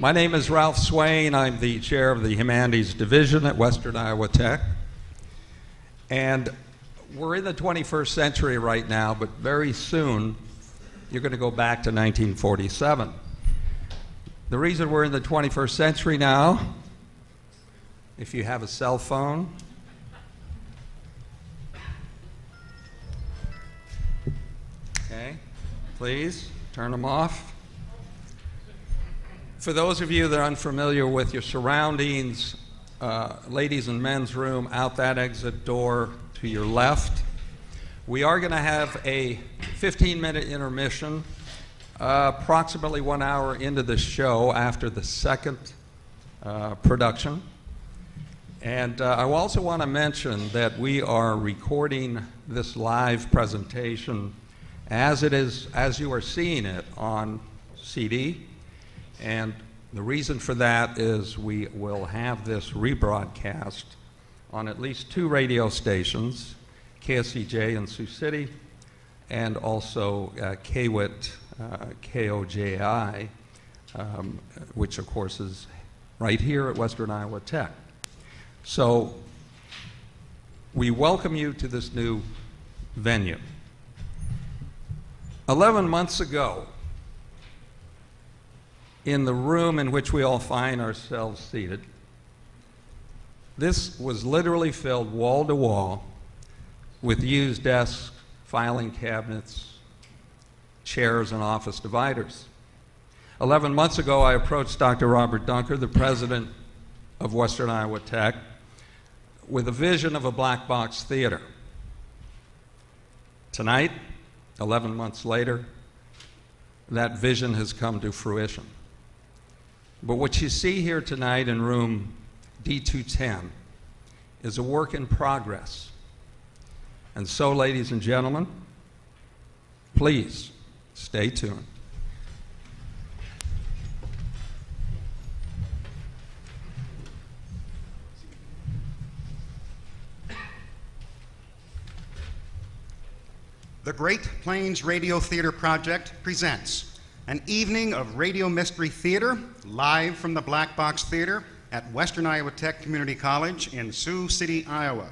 My name is Ralph Swain. I'm the chair of the Humanities Division at Western Iowa Tech. And we're in the 21st century right now, but very soon you're going to go back to 1947. The reason we're in the 21st century now, if you have a cell phone, okay, please turn them off. For those of you that are unfamiliar with your surroundings, ladies and men's room, out that exit door to your left. We are going to have a 15-minute intermission, approximately 1 hour into the show after the second production. And I also want to mention that we are recording this live presentation as you are seeing it on CD. And the reason for that is we will have this rebroadcast on at least 2 radio stations, KSCJ in Sioux City and also KWIT, KOJI, which of course is right here at Western Iowa Tech. So we welcome you to this new venue. 11 months ago, in the room in which we all find ourselves seated, this was literally filled wall to wall with used desks, filing cabinets, chairs, and office dividers. 11 months ago, I approached Dr. Robert Dunker, the president of Western Iowa Tech, with a vision of a black box theater. Tonight, 11 months later, that vision has come to fruition. But what you see here tonight in room D210 is a work in progress. And so, ladies and gentlemen, please stay tuned. The Great Plains Radio Theater Project presents an evening of radio mystery theater live from the Black Box Theater at Western Iowa Tech Community College in Sioux City, Iowa.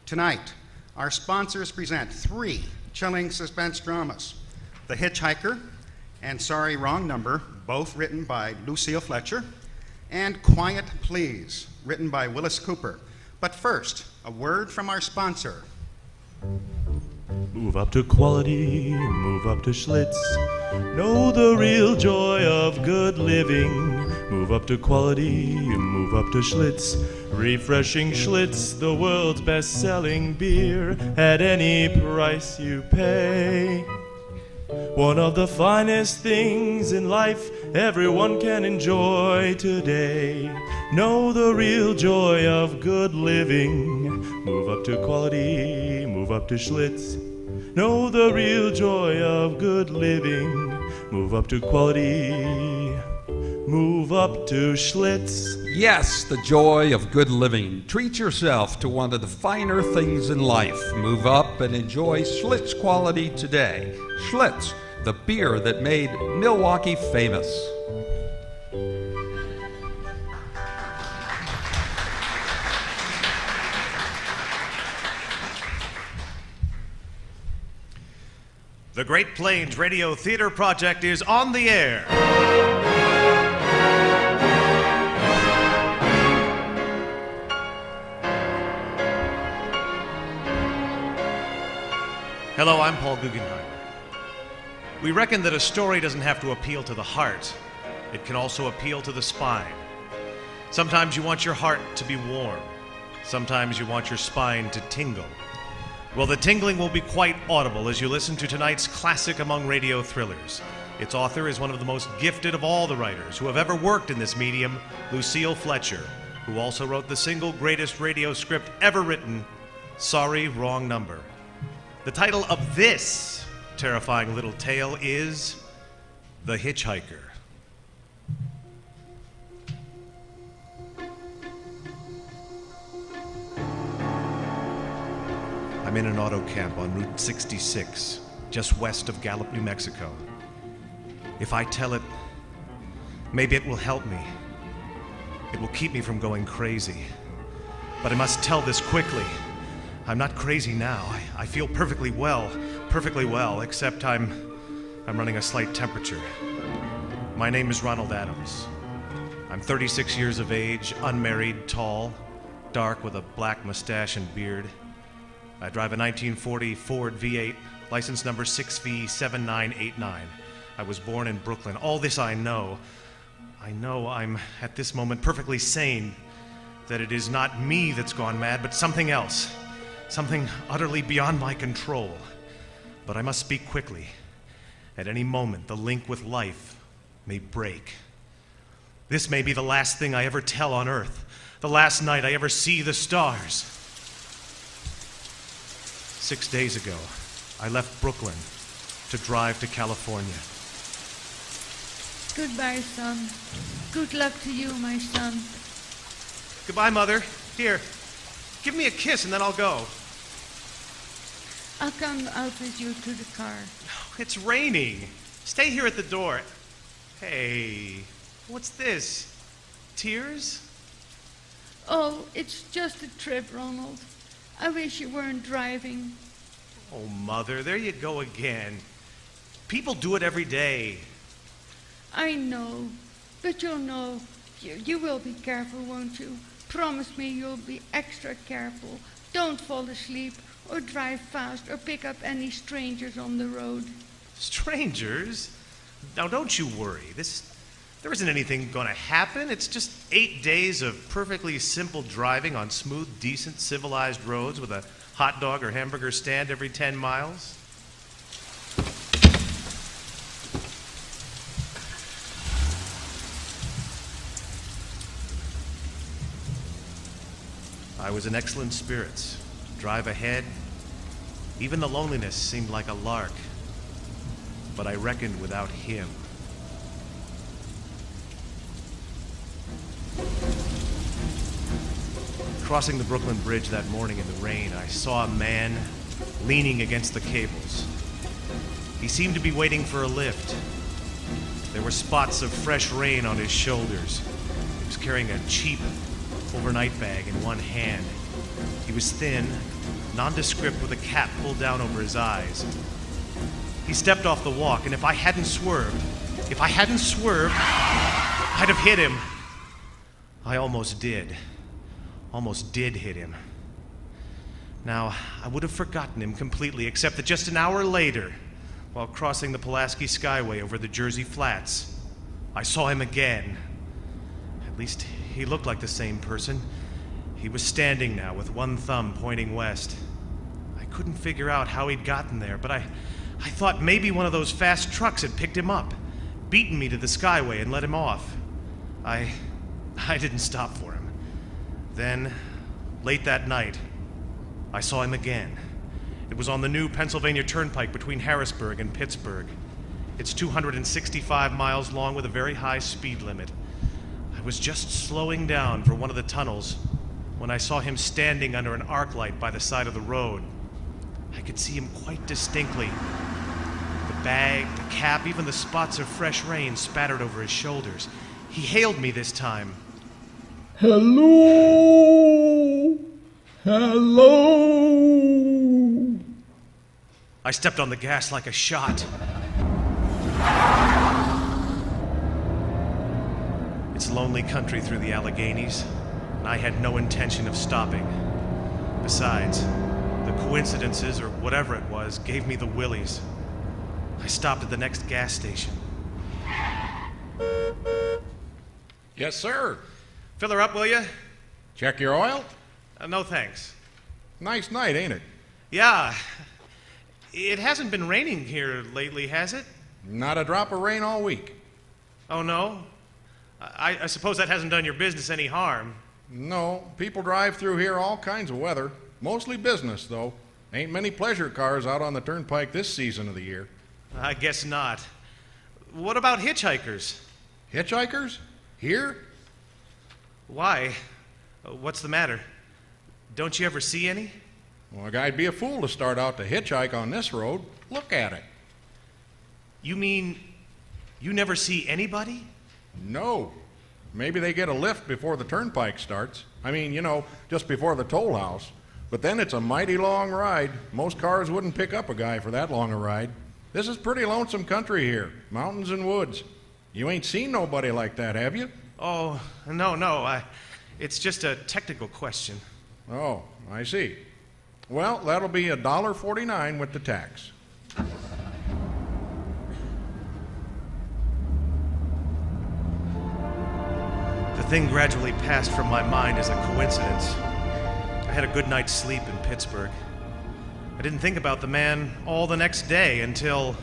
Tonight, our sponsors present 3 chilling suspense dramas, The Hitchhiker and Sorry, Wrong Number, both written by Lucille Fletcher, and Quiet Please, written by Willis Cooper. But first, a word from our sponsor. Move up to quality, move up to Schlitz. Know the real joy of good living. Move up to quality, move up to Schlitz. Refreshing Schlitz, the world's best-selling beer at any price you pay. One of the finest things in life everyone can enjoy today. Know the real joy of good living. Move up to quality, move up to Schlitz. Know the real joy of good living. Move up to quality, move up to Schlitz. Yes, the joy of good living. Treat yourself to one of the finer things in life. Move up and enjoy Schlitz quality today. Schlitz, the beer that made Milwaukee famous. The Great Plains Radio Theater Project is on the air. Hello, I'm Paul Guggenheim. We reckon that a story doesn't have to appeal to the heart. It can also appeal to the spine. Sometimes you want your heart to be warm. Sometimes you want your spine to tingle. Well, the tingling will be quite audible as you listen to tonight's classic among radio thrillers. Its author is one of the most gifted of all the writers who have ever worked in this medium, Lucille Fletcher, who also wrote the single greatest radio script ever written, Sorry, Wrong Number. The title of this terrifying little tale is The Hitchhiker. I'm in an auto camp on Route 66, just west of Gallup, New Mexico. If I tell it, Maybe it will help me. It will keep me from going crazy. But I must tell this quickly. I'm not crazy now. I feel perfectly well, except I'm running a slight temperature. My name is Ronald Adams. I'm 36 years of age, unmarried, tall, dark with a black mustache and beard. I drive a 1940 Ford V8, license number 6V7989. I was born in Brooklyn. All this I know. I know I'm, at this moment, perfectly sane, that it is not me that's gone mad, but something else. Something utterly beyond my control. But I must speak quickly. At any moment, the link with life may break. This may be the last thing I ever tell on Earth, the last night I ever see the stars. 6 days ago, I left Brooklyn to drive to California. Goodbye, son. Good luck to you, my son. Goodbye, Mother. Here, give me a kiss and then I'll go. I'll come out with you to the car. It's raining. Stay here at the door. Hey, what's this? Tears? Oh, it's just a trip, Ronald. I wish you weren't driving. Oh, Mother, there you go again. People do it every day. I know, but you'll know. You will be careful, won't you? Promise me you'll be extra careful. Don't fall asleep or drive fast or pick up any strangers on the road. Strangers? Now, don't you worry. There isn't anything going to happen. It's just 8 days of perfectly simple driving on smooth, decent, civilized roads with a hot dog or hamburger stand every 10 miles. I was in excellent spirits. Drive ahead. Even the loneliness seemed like a lark. But I reckoned without him. Crossing the Brooklyn Bridge that morning in the rain, I saw a man leaning against the cables. He seemed to be waiting for a lift. There were spots of fresh rain on his shoulders. He was carrying a cheap overnight bag in one hand. He was thin, nondescript with a cap pulled down over his eyes. He stepped off the walk, and if I hadn't swerved, I'd have hit him. I almost did hit him. Now, I would have forgotten him completely, except that just an hour later, while crossing the Pulaski Skyway over the Jersey Flats, I saw him again. At least he looked like the same person. He was standing now with one thumb pointing west. I couldn't figure out how he'd gotten there, but I thought maybe one of those fast trucks had picked him up, beaten me to the Skyway and let him off. I didn't stop for him. Then, late that night, I saw him again. It was on the new Pennsylvania Turnpike between Harrisburg and Pittsburgh. It's 265 miles long with a very high speed limit. I was just slowing down for one of the tunnels when I saw him standing under an arc light by the side of the road. I could see him quite distinctly. The bag, the cap, even the spots of fresh rain spattered over his shoulders. He hailed me this time. Hello? Hello? I stepped on the gas like a shot. It's lonely country through the Alleghenies, and I had no intention of stopping. Besides, the coincidences, or whatever it was, gave me the willies. I stopped at the next gas station. Yes, sir. Fill her up, will you? Check your oil? No, thanks. Nice night, ain't it? Yeah. It hasn't been raining here lately, has it? Not a drop of rain all week. Oh, no? I suppose that hasn't done your business any harm. No, people drive through here all kinds of weather. Mostly business, though. Ain't many pleasure cars out on the turnpike this season of the year. I guess not. What about hitchhikers? Hitchhikers? Here? Why? What's the matter? Don't you ever see any? Well, a guy'd be a fool to start out to hitchhike on this road. Look at it. You mean you never see anybody? No. Maybe they get a lift before the turnpike starts. I mean, just before the toll house. But then it's a mighty long ride. Most cars wouldn't pick up a guy for that long a ride. This is pretty lonesome country here, mountains and woods. You ain't seen nobody like that, have you? Oh, no. It's just a technical question. Oh, I see. Well, that'll be $1.49 with the tax. The thing gradually passed from my mind as a coincidence. I had a good night's sleep in Pittsburgh. I didn't think about the man all the next day until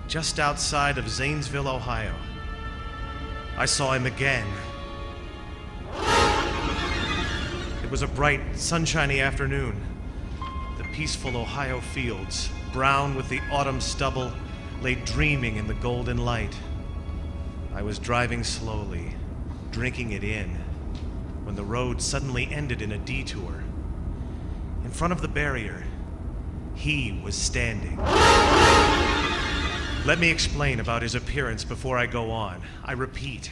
just outside of Zanesville, Ohio. I saw him again. It was a bright, sunshiny afternoon. The peaceful Ohio fields, brown with the autumn stubble, lay dreaming in the golden light. I was driving slowly, drinking it in, when the road suddenly ended in a detour. In front of the barrier, he was standing. Let me explain about his appearance before I go on. I repeat,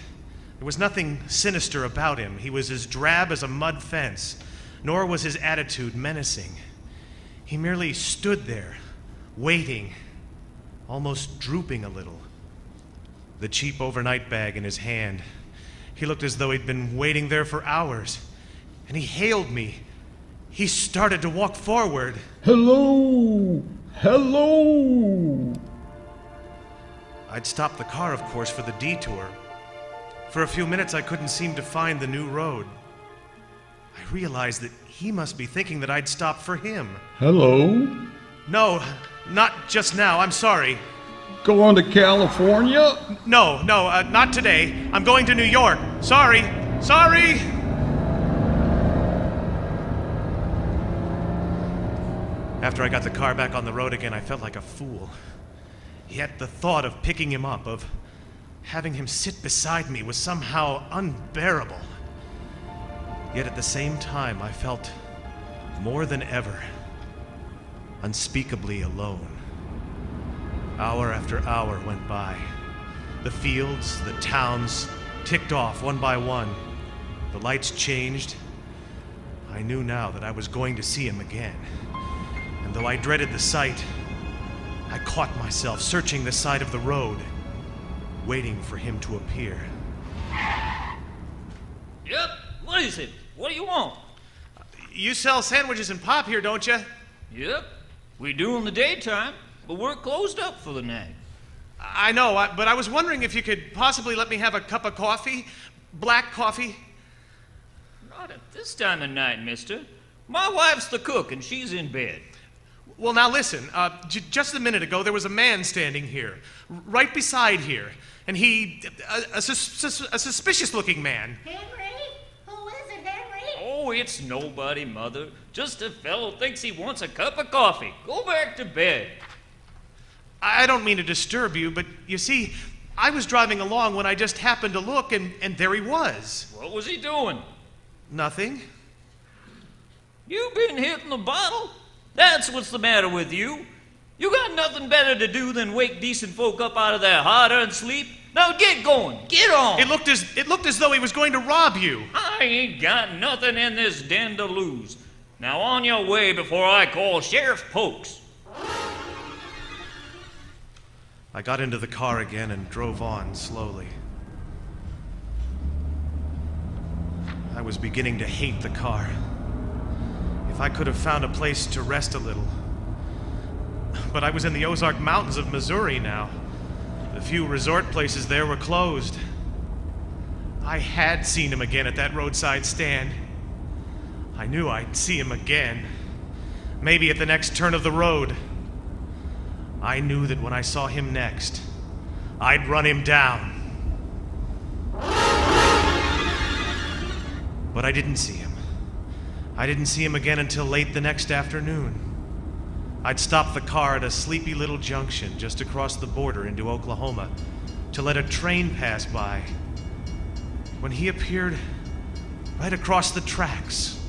there was nothing sinister about him. He was as drab as a mud fence, nor was his attitude menacing. He merely stood there, waiting, almost drooping a little, the cheap overnight bag in his hand. He looked as though he'd been waiting there for hours, and he hailed me. He started to walk forward. Hello! Hello! I'd stopped the car, of course, for the detour. For a few minutes, I couldn't seem to find the new road. I realized that he must be thinking that I'd stopped for him. Hello? No, not just now. I'm sorry. Going to California? No, not today. I'm going to New York. Sorry. After I got the car back on the road again, I felt like a fool. Yet the thought of picking him up, of having him sit beside me, was somehow unbearable. Yet at the same time, I felt more than ever unspeakably alone. Hour after hour went by. The fields, the towns ticked off one by one. The lights changed. I knew now that I was going to see him again. And though I dreaded the sight, I caught myself searching the side of the road, waiting for him to appear. Yep, what is it? What do you want? You sell sandwiches and pop here, don't you? Yep, we do in the daytime, but we're closed up for the night. I know, but I was wondering if you could possibly let me have a cup of coffee? Black coffee? Not at this time of night, mister. My wife's the cook, and she's in bed. Well, now listen, just a minute ago, there was a man standing here, right beside here, and a suspicious-looking man. Henry? Who is it, Henry? Oh, it's nobody, Mother. Just a fellow thinks he wants a cup of coffee. Go back to bed. I don't mean to disturb you, but you see, I was driving along when I just happened to look, and there he was. What was he doing? Nothing. You been hitting the bottle? That's what's the matter with you. You got nothing better to do than wake decent folk up out of their hard-earned sleep? Now get going. Get on. It looked as though he was going to rob you. I ain't got nothing in this den to lose. Now on your way before I call Sheriff Pokes. I got into the car again and drove on slowly. I was beginning to hate the car. If I could have found a place to rest a little. But I was in the Ozark Mountains of Missouri now. The few resort places there were closed. I had seen him again at that roadside stand. I knew I'd see him again. Maybe at the next turn of the road. I knew that when I saw him next, I'd run him down. But I didn't see him. I didn't see him again until late the next afternoon. I'd stopped the car at a sleepy little junction just across the border into Oklahoma to let a train pass by when he appeared right across the tracks.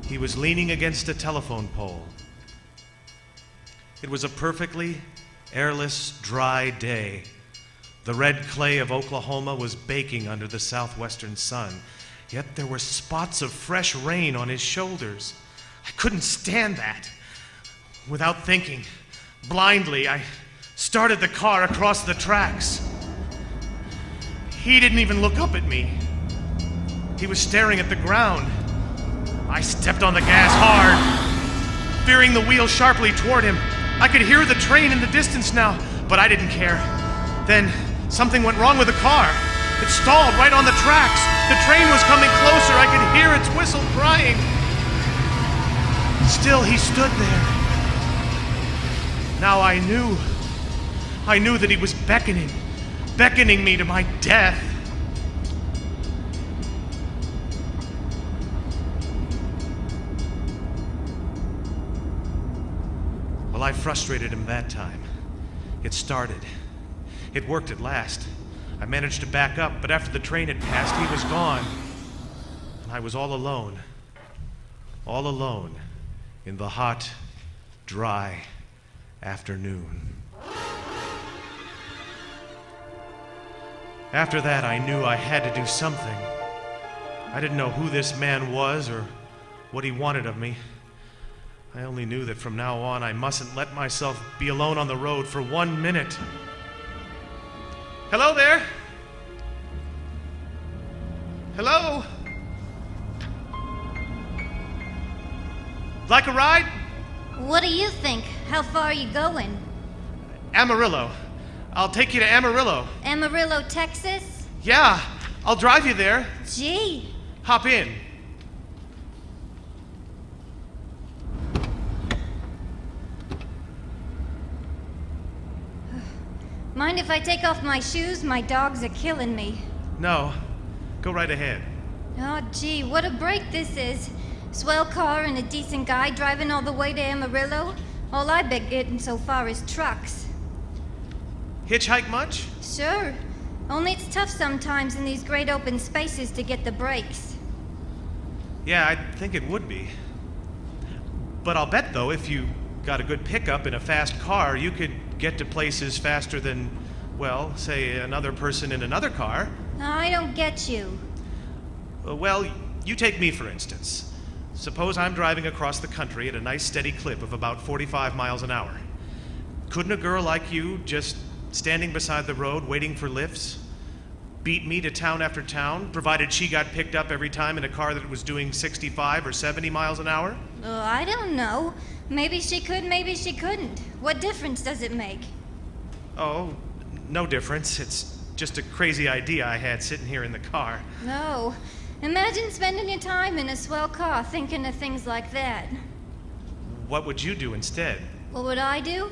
He was leaning against a telephone pole. It was a perfectly airless, dry day, The red clay of Oklahoma was baking under the southwestern sun, yet there were spots of fresh rain on his shoulders. I couldn't stand that. Without thinking, blindly, I started the car across the tracks. He didn't even look up at me. He was staring at the ground. I stepped on the gas hard, veering the wheel sharply toward him. I could hear the train in the distance now, but I didn't care. Then something went wrong with the car. It stalled right on the tracks. The train was coming closer. I could hear its whistle crying. Still, he stood there. Now I knew that he was beckoning me to my death. Well, I frustrated him that time. It started. It worked at last. I managed to back up, but after the train had passed, he was gone. And I was all alone in the hot, dry afternoon. After that, I knew I had to do something. I didn't know who this man was or what he wanted of me. I only knew that from now on, I mustn't let myself be alone on the road for 1 minute. Hello there? Hello? Like a ride? What do you think? How far are you going? Amarillo. I'll take you to Amarillo. Amarillo, Texas? Yeah, I'll drive you there. Gee. Hop in. Mind if I take off my shoes? My dogs are killing me. No, go right ahead. Oh, gee, what a break this is. Swell car and a decent guy driving all the way to Amarillo. All I've been getting so far is trucks. Hitchhike much? Sure. Only it's tough sometimes in these great open spaces to get the brakes. Yeah, I think it would be. But I'll bet, though, if you got a good pickup in a fast car, you could get to places faster than, well, say another person in another car. I don't get you. Well, you take me, for instance. Suppose I'm driving across the country at a nice steady clip of about 45 miles an hour. Couldn't a girl like you, just standing beside the road waiting for lifts, beat me to town after town, provided she got picked up every time in a car that was doing 65 or 70 miles an hour? I don't know. Maybe she could, maybe she couldn't. What difference does it make? Oh, no difference. It's just a crazy idea I had sitting here in the car. No. Imagine spending your time in a swell car thinking of things like that. What would you do instead? What would I do?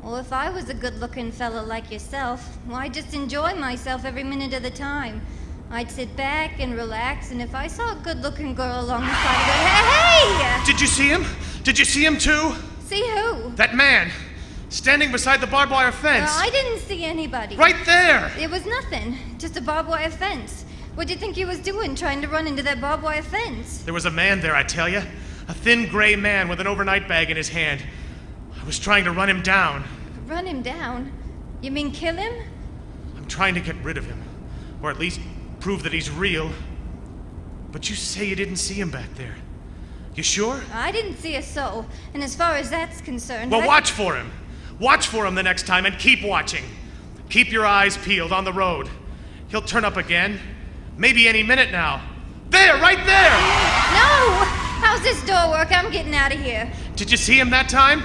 Well, if I was a good-looking fella like yourself, well, I'd just enjoy myself every minute of the time. I'd sit back and relax, and if I saw a good-looking girl along the side of the hey! Did you see him? Did you see him too? See who? That man, standing beside the barbed wire fence. I didn't see anybody. Right there! It was nothing. Just a barbed wire fence. What do you think he was doing, trying to run into that barbed wire fence? There was a man there, I tell you. A thin gray man with an overnight bag in his hand. I was trying to run him down. Run him down? You mean kill him? I'm trying to get rid of him. Or at least prove that he's real. But you say you didn't see him back there. You sure? I didn't see a soul, and as far as that's concerned... Well, watch for him. Watch for him the next time, and keep watching. Keep your eyes peeled on the road. He'll turn up again. Maybe any minute now. There, right there! No! How's this door work? I'm getting out of here. Did you see him that time?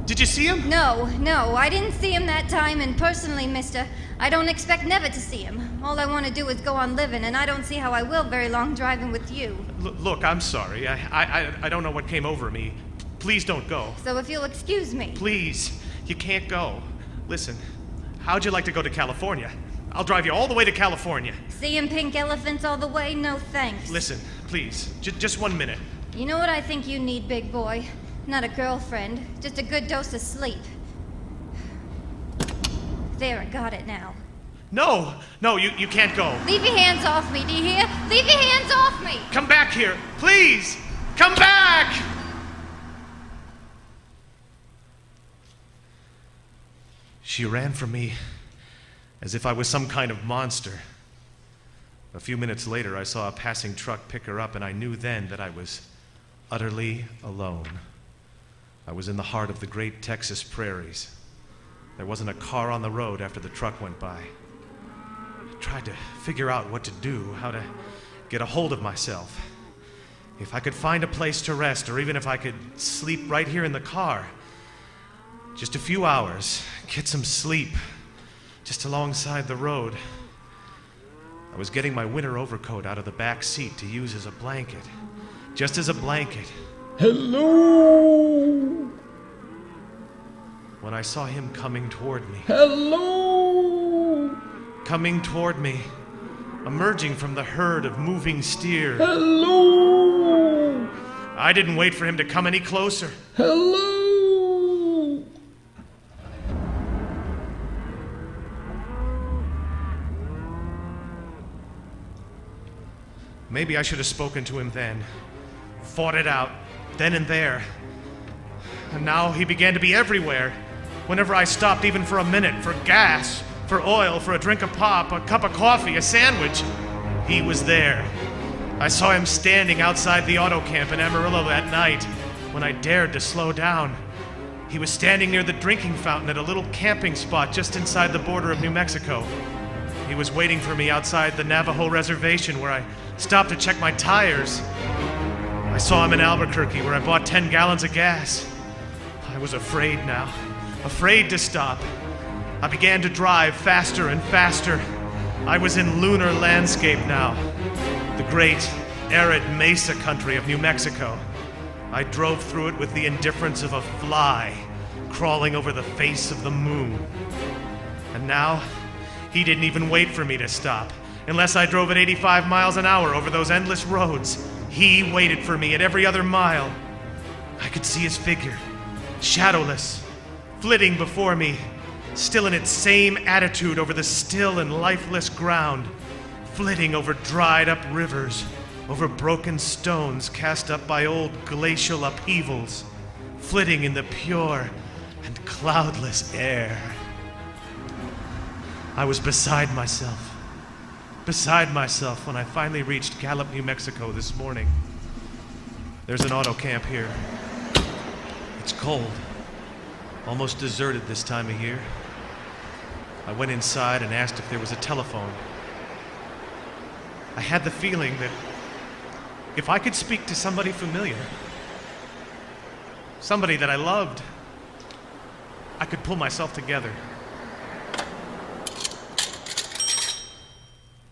Did you see him? No, I didn't see him that time, and personally, mister, I don't expect never to see him. All I want to do is go on living, and I don't see how I will very long driving with you. Look, I'm sorry. I don't know what came over me. Please don't go. So if you'll excuse me. Please, you can't go. Listen, how'd you like to go to California? I'll drive you all the way to California. Seeing pink elephants all the way? No thanks. Listen, please, just 1 minute. You know what I think you need, big boy? Not a girlfriend, just a good dose of sleep. There, I got it now. No, you can't go. Leave your hands off me, do you hear? Leave your hands off me! Come back here, please! Come back! She ran from me as if I was some kind of monster. A few minutes later, I saw a passing truck pick her up, and I knew then that I was utterly alone. I was in the heart of the great Texas prairies. There wasn't a car on the road after the truck went by. I tried to figure out what to do, how to get a hold of myself. If I could find a place to rest, or even if I could sleep right here in the car. Just a few hours, get some sleep, just alongside the road. I was getting my winter overcoat out of the back seat to use as a blanket. Just as a blanket. Hello. When I saw him coming toward me. Hello. Coming toward me. Emerging from the herd of moving steer. Hello. I didn't wait for him to come any closer. Hello. Maybe I should have spoken to him then. Fought it out, then and there. And now he began to be everywhere. Whenever I stopped even for a minute, for gas, for oil, for a drink of pop, a cup of coffee, a sandwich, he was there. I saw him standing outside the auto camp in Amarillo that night when I dared to slow down. He was standing near the drinking fountain at a little camping spot just inside the border of New Mexico. He was waiting for me outside the Navajo reservation where I stopped to check my tires. I saw him in Albuquerque where I bought 10 gallons of gas. I was afraid now, afraid to stop. I began to drive faster and faster. I was in lunar landscape now, the great arid mesa country of New Mexico. I drove through it with the indifference of a fly crawling over the face of the moon. And now, he didn't even wait for me to stop. Unless I drove at 85 miles an hour over those endless roads, he waited for me at every other mile. I could see his figure, shadowless, flitting before me, still in its same attitude over the still and lifeless ground, flitting over dried up rivers, over broken stones cast up by old glacial upheavals, flitting in the pure and cloudless air. I was beside myself when I finally reached Gallup, New Mexico this morning. There's an auto camp here. It's cold, almost deserted this time of year. I went inside and asked if there was a telephone. I had the feeling that if I could speak to somebody familiar, somebody that I loved, I could pull myself together.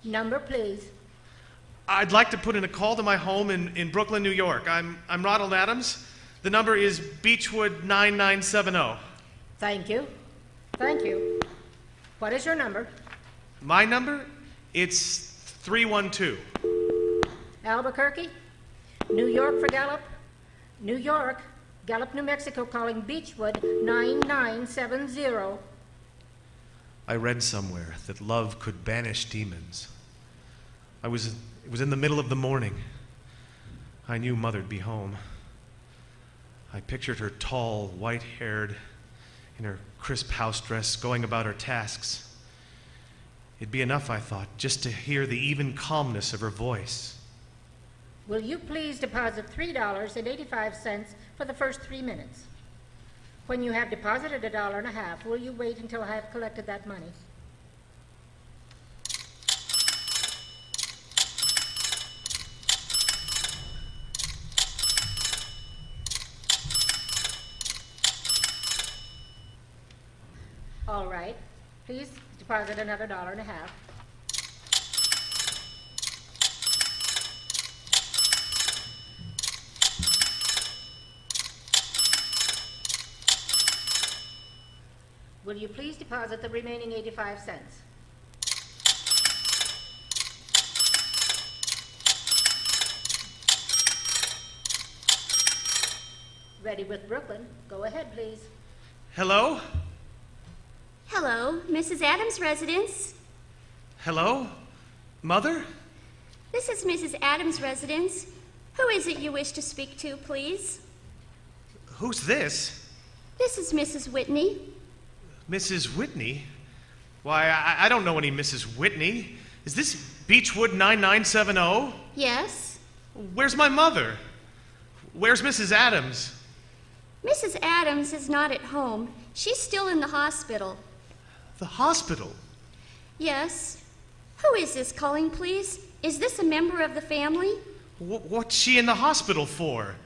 Number, please. I'd like to put in a call to my home in Brooklyn, New York. I'm Ronald Adams. The number is Beechwood 9970. Thank you. Thank you. What is your number? My number? It's 312. Albuquerque? New York for Gallup? New York, Gallup, New Mexico, calling Beechwood 9970. I read somewhere that love could banish demons. It was in the middle of the morning. I knew Mother'd be home. I pictured her tall, white-haired, in her crisp house dress, going about her tasks. It'd be enough, I thought, just to hear the even calmness of her voice. Will you please deposit $3.85 for the first 3 minutes? When you have deposited $1.50, will you wait until I have collected that money? All right. Please deposit another $1.50. Will you please deposit the remaining 85 cents? Ready with Brooklyn. Go ahead, please. Hello? Hello, Mrs. Adams' residence. Hello? Mother? This is Mrs. Adams' residence. Who is it you wish to speak to, please? Who's this? This is Mrs. Whitney. Mrs. Whitney? Why, I don't know any Mrs. Whitney. Is this Beechwood 9970? Yes? Where's my mother? Where's Mrs. Adams? Mrs. Adams is not at home. She's still in the hospital. The hospital? Yes. Who is this calling, please? Is this a member of the family? What's she in the hospital for?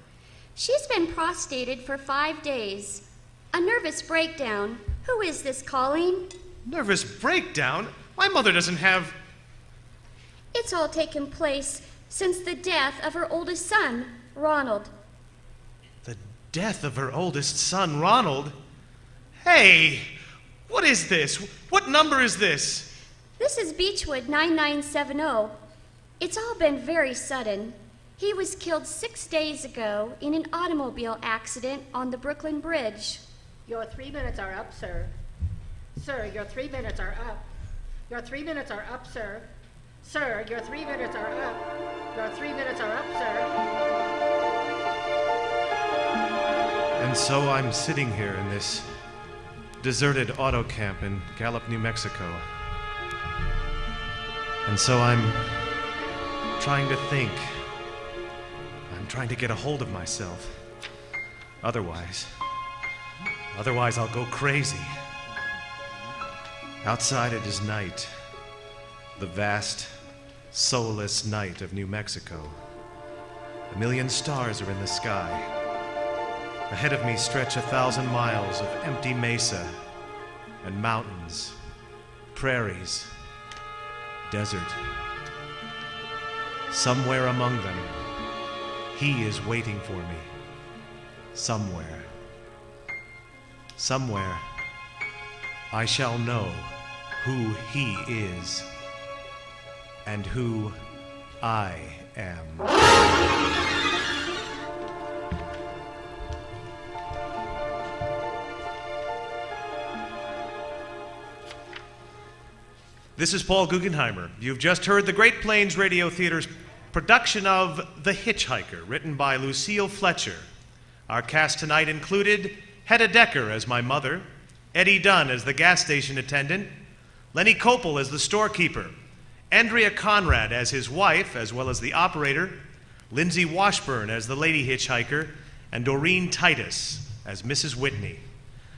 She's been prostrated for 5 days. A nervous breakdown. Who is this calling? Nervous breakdown? My mother doesn't have... It's all taken place since the death of her oldest son, Ronald. The death of her oldest son, Ronald? Hey, what is this? What number is this? This is Beechwood 9970. It's all been very sudden. He was killed 6 days ago in an automobile accident on the Brooklyn Bridge. Your 3 minutes are up, sir. Sir, your 3 minutes are up. Your 3 minutes are up, sir. Sir, your 3 minutes are up. Your 3 minutes are up, sir. And so I'm sitting here in this deserted auto camp in Gallup, New Mexico. And so I'm trying to think. I'm trying to get a hold of myself. Otherwise I'll go crazy. Outside it is night, the vast, soulless night of New Mexico. A million stars are in the sky. Ahead of me stretch 1,000 miles of empty mesa and mountains, prairies, desert. Somewhere among them, he is waiting for me. Somewhere. Somewhere, I shall know who he is and who I am. This is Paul Guggenheimer. You've just heard the Great Plains Radio Theater's production of The Hitchhiker, written by Lucille Fletcher. Our cast tonight included Hedda Decker as my mother, Eddie Dunn as the gas station attendant, Lenny Kopel as the storekeeper, Andrea Conrad as his wife, as well as the operator, Lindsay Washburn as the lady hitchhiker, and Doreen Titus as Mrs. Whitney.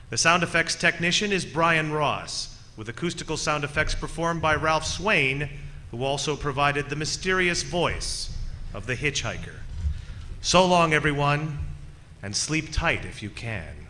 The sound effects technician is Brian Ross, with acoustical sound effects performed by Ralph Swain, who also provided the mysterious voice of the hitchhiker. So long, everyone, and sleep tight if you can.